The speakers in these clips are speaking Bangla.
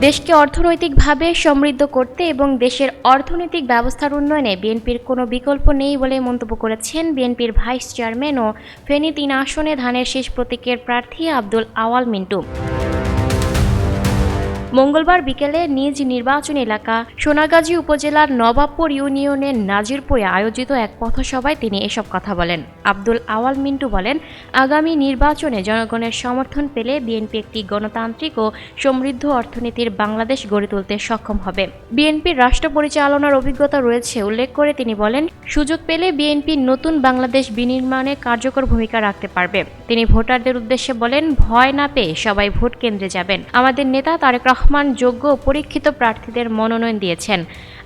দেশকে অর্থনৈতিকভাবে সমৃদ্ধ করতে এবং দেশের অর্থনৈতিক ব্যবস্থার উন্নয়নে বিএনপির কোনো বিকল্প নেই বলে মন্তব্য করেছেন বিএনপির ভাইস চেয়ারম্যান ও ফেনী ৩ আসনে ধানের শীষ প্রতীকের প্রার্থী আব্দুল আওয়াল মিন্টু। মঙ্গলবার বিকেলে নিজ নির্বাচনী এলাকা সোনাগাজী উপজেলার নবাবপুর ইউনিয়নের নাজিরপুরে আয়োজিত এক পথসভায় তিনি এসব কথা বলেন। আব্দুল আওয়াল মিন্টু বলেন, আগামী নির্বাচনে জনগণের সমর্থন পেলে বিএনপি একটি গণতান্ত্রিক ও সমৃদ্ধ অর্থনীতির বাংলাদেশ গড়ে তুলতে সক্ষম হবে। বিএনপির রাষ্ট্র পরিচালনার অভিজ্ঞতা রয়েছে উল্লেখ করে তিনি বলেন, সুযোগ পেলে বিএনপি নতুন বাংলাদেশ বিনির্মাণে কার্যকর ভূমিকা রাখতে পারবে। তিনি ভোটারদের উদ্দেশ্যে বলেন, ভয় না পেয়ে সবাই ভোট কেন্দ্রে যাবেন। আমাদের নেতা তারেক রহমান যোগ্য ও পরীক্ষিত প্রার্থীদের মনোনয়ন দিয়েছেন।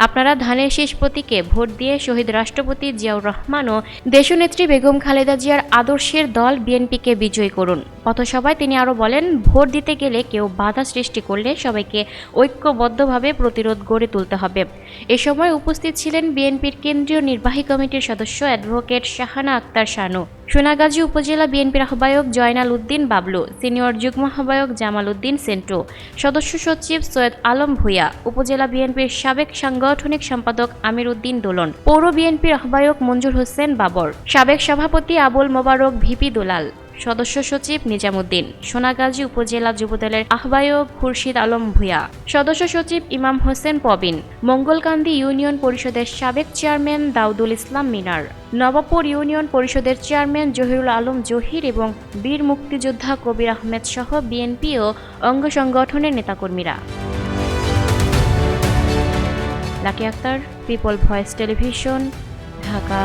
আপনারা ধানের শীষ প্রতীকে ভোট দিয়ে শহীদ রাষ্ট্রপতি জিয়াউর রহমান ও দেশনেত্রী বেগম খালেদা জিয়ার আদর্শের দল বিএনপিকে বিজয়ী করুন। পথসভায় তিনি আরও বলেন, ভোট দিতে গেলে কেউ বাধা সৃষ্টি করলে সবাইকে ঐক্যবদ্ধভাবে প্রতিরোধ গড়ে তুলতে হবে। এ সময় উপস্থিত ছিলেন বিএনপির কেন্দ্রীয় নির্বাহী কমিটির সদস্য অ্যাডভোকেট শাহানা আক্তার শানু, সোনাগাজী উপজেলা বিএনপির আহ্বায়ক জয়নাল উদ্দিন বাবলু, সিনিয়র যুগ্ম আহ্বায়ক জামাল উদ্দিন সেন্টু, সদস্য সচিব সৈয়দ আলম ভূঁইয়া, উপজেলা বিএনপির সাবেক সাংগঠনিক সম্পাদক আমির উদ্দিন দোলন, পৌর বিএনপির আহ্বায়ক মঞ্জুর হোসেন বাবর, সাবেক সভাপতি আবুল মোবারক ভিপি দুলাল, সদস্য সচিব নিজামুদ্দিন, সোনাগাজী উপজেলা যুবদলের আহ্বায়ক খুরশিদ আলম ভূঁইয়া, সদস্য সচিব ইমাম হোসেন পবিন, মঙ্গলকান্দি ইউনিয়ন পরিষদের সাবেক চেয়ারম্যান দাউদুল ইসলাম মিনার, নবাবপুর ইউনিয়ন পরিষদের চেয়ারম্যান জহিরুল আলম জহির এবং বীর মুক্তিযোদ্ধা কবির আহমেদ সহ বিএনপি ও অঙ্গ সংগঠনের নেতাকর্মীরা। Lucky Akhtar, People Voice Television, Dhaka.